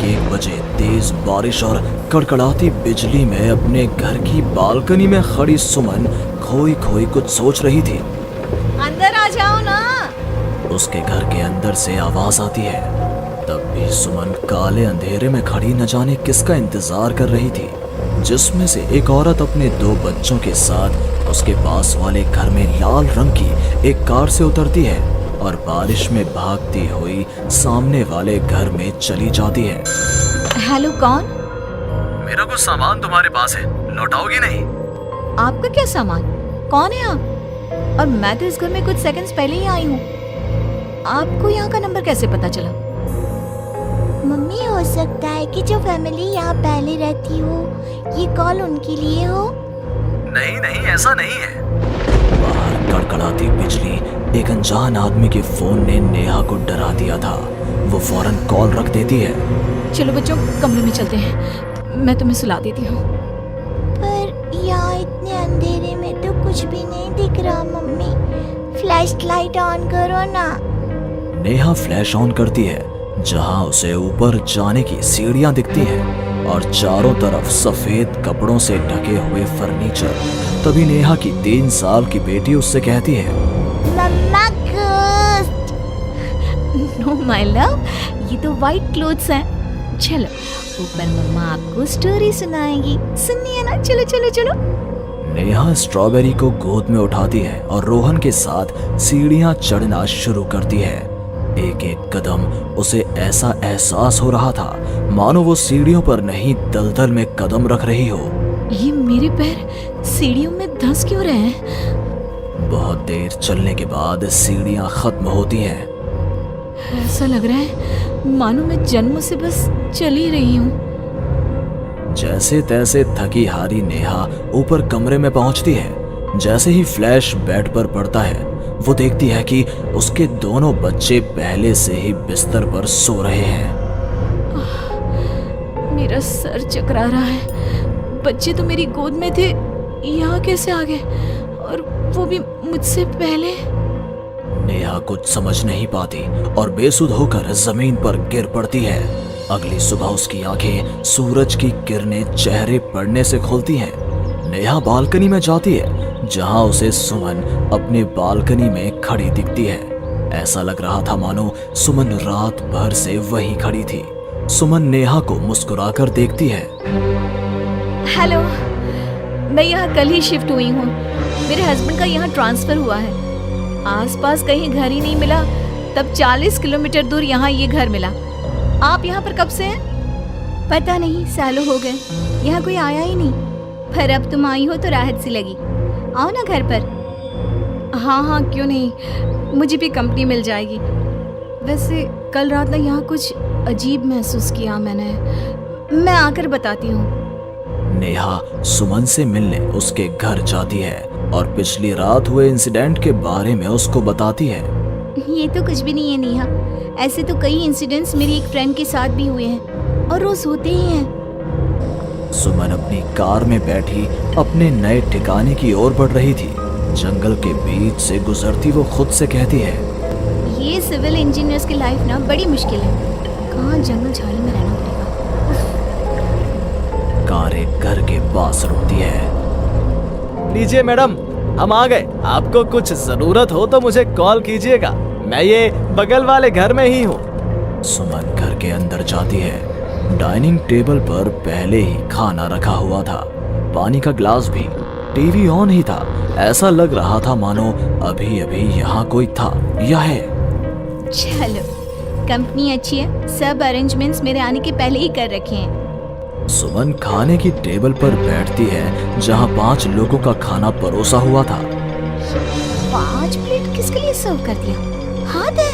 1 बजे तेज बारिश और कड़कड़ाती बिजली में अपने घर की बालकनी में खड़ी सुमन खोई खोई कुछ सोच रही थी। अंदर आ जाओ ना। उसके घर के अंदर से आवाज आती है। तब भी सुमन काले अंधेरे में खड़ी न जाने किसका इंतजार कर रही थी, जिसमें से एक औरत अपने 2 बच्चों के साथ उसके पास वाले घर में लाल रंग की एक कार से उतरती है और बारिश में भागती हुई सामने वाले घर में चली जाती है। हेलो, कौन? मेरा कुछ सामान तुम्हारे पास है, लौटाओगी नहीं? आपका क्या सामान? कौन है आप? और मैं तो इस घर में कुछ सेकंड्स पहले ही आई हूँ। आपको यहाँ का नंबर कैसे पता चला? मम्मी, हो सकता है कि जो फैमिली यहाँ पहले रहती हो, ये कॉल उनके लिए हो। नहीं नहीं, ऐसा नहीं है। बाहर कड़कड़ाती बिजली एक अनजान आदमी के फोन ने नेहा को डरा दिया था। वो फौरन कॉल रख देती है। चलो बच्चों, कमरे में चलते हैं, मैं तुम्हें सुला देती हूँ। पर यहाँ इतने अंधेरे में तो कुछ भी नहीं दिख रहा मम्मी। फ्लैश लाइट ऑन करो ना। नेहा फ्लैश ऑन करती है, जहां उसे ऊपर जाने की सीढ़ियां दिखती हैं और चारों तरफ सफेद कपड़ों से ढके हुए फर्नीचर। तभी नेहा की 3 साल की बेटी उससे कहती है, मम्मा घोस्ट। नो माय लव, ये तो वाइट क्लोथ्स हैं। चलो ऊपर मम्मा आपको स्टोरी सुनाएगी, सुननी है ना? चलो चलो चलो। नेहा स्ट्रॉबेरी को गोद में उठाती है और रोहन के साथ सीढ़ियां चढ़ना शुरू करती है। एक एक कदम उसे ऐसा एहसास हो रहा था मानो वो सीढ़ियों पर नहीं दलदल में कदम रख रही हो। ये मेरे पैर सीढ़ियों में धंस क्यों रहे हैं? बहुत देर चलने के बाद सीढ़ियां खत्म होती हैं। ऐसा लग रहा है मानो मैं जन्म से बस चल ही रही हूँ। जैसे तैसे थकी हारी नेहा ऊपर कमरे में पहुंचती है। जैसे ही फ्लैश बेड पर पड़ता है, वो देखती है कि उसके दोनों बच्चे पहले से ही बिस्तर पर सो रहे हैं। मेरा सर चकरा रहा है। बच्चे तो मेरी गोद में थे, यहाँ कैसे आ गए? और वो भी मुझसे पहले। नेहा कुछ समझ नहीं पाती और बेसुध होकर जमीन पर गिर पड़ती है। अगली सुबह उसकी आंखें सूरज की किरणें चेहरे पड़ने से खुलती हैं। नेहा बालकनी में जाती है, जहां उसे सुमन अपने बालकनी में खड़ी दिखती है। ऐसा लग रहा था मानो सुमन रात भर से वहीं खड़ी थी। सुमन नेहा को मुस्कुराकर देखती है। हेलो, मैं यहाँ कल ही शिफ्ट हुई हूँ। मेरे हस्बैंड का यहाँ ट्रांसफर हुआ है। आसपास कहीं घर ही नहीं मिला, तब 40 किलोमीटर दूर यहाँ ये घर मिला। आप यहाँ पर कब से हैं? पता नहीं, सालों हो गए, यहाँ कोई आया ही नहीं। पर अब तुम आई हो तो राहत सी लगी। आओ ना घर पर। हाँ हाँ, क्यों नहीं, मुझे भी कंपनी मिल जाएगी। वैसे कल रात ना यहाँ कुछ अजीब महसूस किया मैंने। मैं आकर बताती हूँ। नेहा सुमन से मिलने उसके घर जाती है और पिछली रात हुए इंसिडेंट के बारे में उसको बताती है। ये तो कुछ भी नहीं है नेहा। ऐसे तो कई इंसिडेंट्स मेरी एक फ्रेंड के साथ भी हुए हैं और रोज होते ही हैं। सुमन अपनी कार में बैठी अपने नए ठिकाने की ओर बढ़ रही थी। जंगल के बीच से गुजरती वो खुद से कहती है, ये सिविल इंजीनियर्स की लाइफ ना बड़ी मुश्किल है। कहाँ जंगल झाड़ी में रहना पड़ेगा। कार एक घर के पास रुकती है। लीजिए मैडम, हम आ गए। आपको कुछ जरूरत हो तो मुझे कॉल कीजिएगा। मैं ये बगल वाले घर में ही हूँ। सुमन घर के अंदर जाती है। डाइनिंग टेबल पर पहले ही खाना रखा हुआ था, पानी का ग्लास भी, टीवी ऑन ही था। ऐसा लग रहा था मानो अभी अभी यहाँ कोई था या है। चलो, कंपनी अच्छी है, सब अरेंजमेंट्स मेरे आने के पहले ही कर रखे हैं। सुमन खाने की टेबल पर बैठती है, जहाँ 5 लोगों का खाना परोसा हुआ था। 5 प्लेट किसके लिए सर्व कर दिया? हाथ है।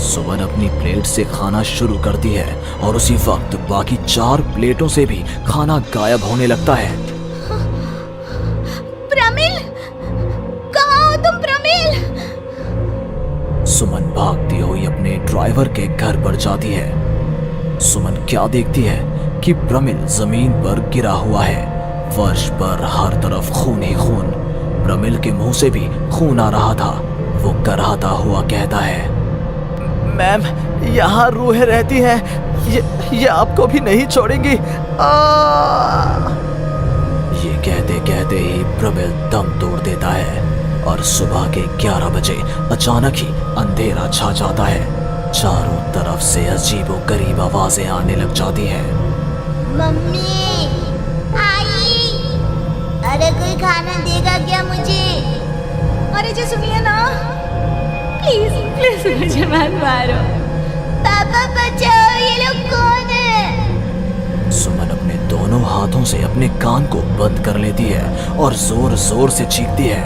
सुमन अपनी प्लेट से खाना शुरू करती है और उसी वक्त बाकी 4 प्लेटों से भी खाना गायब होने लगता है। प्रमिल, कहाँ हो तुम प्रमिल? सुमन भागती हुई अपने ड्राइवर के घर पर जाती है। सुमन क्या देखती है कि प्रमिल जमीन पर गिरा हुआ है। फर्श पर हर तरफ खून ही खून। प्रमिल के मुंह से भी खून आ रहा था। वो कराहता हुआ कहता है, मैम, यहाँ रूहें रहती हैं, ये आपको भी नहीं छोड़ेंगी। ये कहते कहते ही प्रमिल दम तोड़ देता है और सुबह के 11 बजे अचानक ही अंधेरा छा जाता है। चारों तरफ से अजीबोगरीब आवाजें आने लग जाती हैं। मम्मी आई, अरे कोई खाना देगा क्या मुझे? अरे जी सुनिए ना, प्लीज प्लीज मुझे मत मारो। पापा बचाओ, ये लोग कौन है? सुमन अपने दोनों हाथों से अपने कान को बंद कर लेती है और जोर जोर से चीखती है।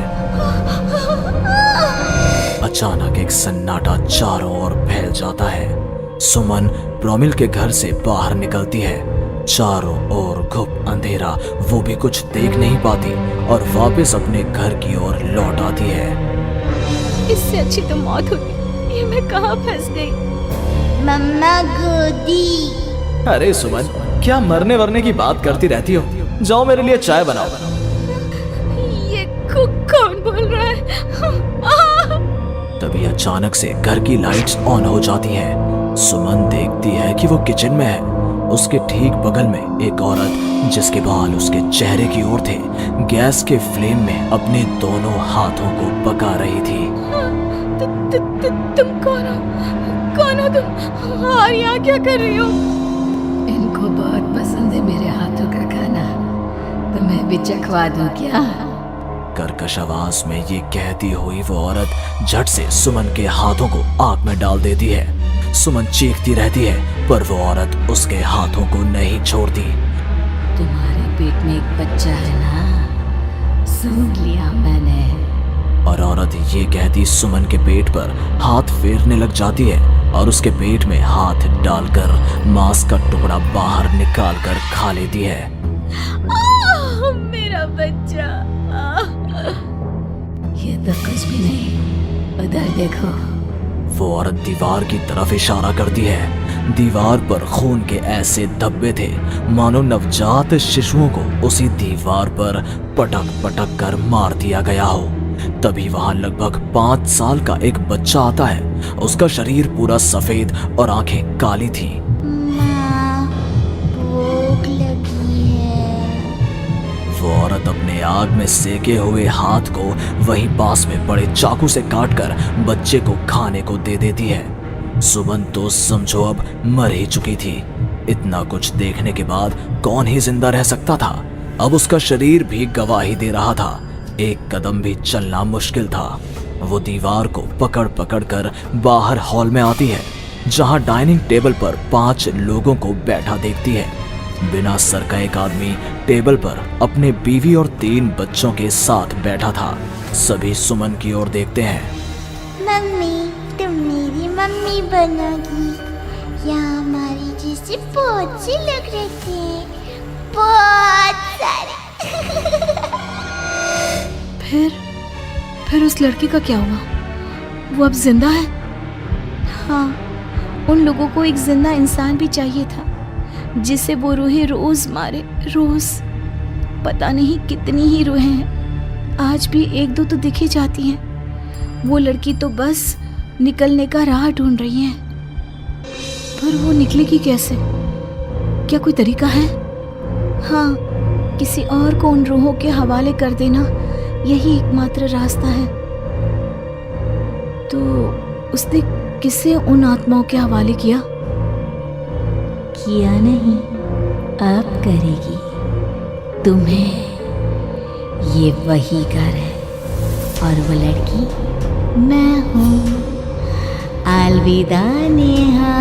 अचानक एक सन्नाटा चारों ओर फैल जाता है। सुमन प्रमिल के घर से बाहर निकलती है। चारों ओर घुप अंधेरा, वो भी कुछ देख नहीं पाती और वापस अपने घर की ओर लौट आती है। इससे अच्छी तो मौत होती। ये मैं कहाँ फंस गई? मम्मा गोदी। अरे सुमन, क्या मरने वरने की बात करती रहती हो? जाओ मेरे लिए चाय बनाओ। ये कौन बोल रहा है? तभी अचानक से घर की लाइट्स ऑन हो जाती हैं। सुमन देखती है कि वो किचन में है। उसके ठीक बगल में एक औरत, जिसके बाल उसके चेहरे की ओर थे, गैस के फ्लेम में अपने दोनों हाथों को पका रही थी। तुम कौन हो? कौन हो तुम? और यहाँ क्या कर रही हो? इनको बहुत पसंद है मेरे हाथों का खाना, तो मैं भी चखवा दूं क्या? कर्कश आवाज में ये कहती हुई वो औरत झट से सुमन के हाथों को आग में डाल देती है। सुमन चीखती रहती है पर वो औरत उसके हाथों को नहीं छोड़ती। तुम्हारे पेट में एक बच्चा है ना, सुन लिया मैंने। और औरत ये कहती सुमन के पेट पर हाथ फेरने लग जाती है और उसके पेट में हाथ डालकर मांस का टुकड़ा बाहर निकाल कर खा लेती है। मेरा बच्चा। ये तो कुछ भी नहीं, उधर देखो। वो औरत दीवार की तरफ इशारा करती है। दीवार पर खून के ऐसे धब्बे थे मानो नवजात शिशुओं को उसी दीवार पर पटक पटक कर मार दिया गया हो। तभी वहां लगभग 5 साल का एक बच्चा आता है। उसका शरीर पूरा सफेद और आंखें काली थी। माँ, भूख लगी है। वो औरत अपने आग में सेके हुए हाथ को वहीं पास में पड़े चाकू से काटकर बच्चे को खाने को दे देती है। सुमन तो समझो अब मर ही चुकी थी। इतना कुछ देखने के बाद कौन ही जिंदा रह सकता था। अब उसका शरीर भी गवाही दे रहा था। एक कदम भी चलना मुश्किल था। वो दीवार को पकड़ पकड़ कर बाहर हॉल में आती है, जहां डाइनिंग टेबल पर 5 लोगों को बैठा देखती है। बिना सर का एक आदमी टेबल पर अपने बीवी और 3 बच्चों के साथ बैठा था। सभी सुमन की ओर देखते हैं। मम्मी, तुम मेरी मम्मी बनोगी। यहाँ हमारी जैसे बहुत से लोग रहते हैं, बहुत सारे। फिर उस लड़की का क्या हुआ? वो अब जिंदा है? हाँ, उन लोगों को एक जिंदा इंसान भी चाहिए था जिसे वो रूहें रोज मारे, रोज। पता नहीं कितनी ही रूहें हैं, आज भी 1-2 तो दिख ही जाती हैं। वो लड़की तो बस निकलने का राह ढूंढ रही है, पर वो निकलेगी कैसे? क्या कोई तरीका है? हाँ, किसी और को उन रूहों के हवाले कर देना यही एकमात्र रास्ता है। तो उसने किसे उन आत्माओं के हवाले किया? किया नहीं, अब करेगी। तुम्हें ये वही घर है और वो लड़की मैं हूँ। अलविदा नेहा।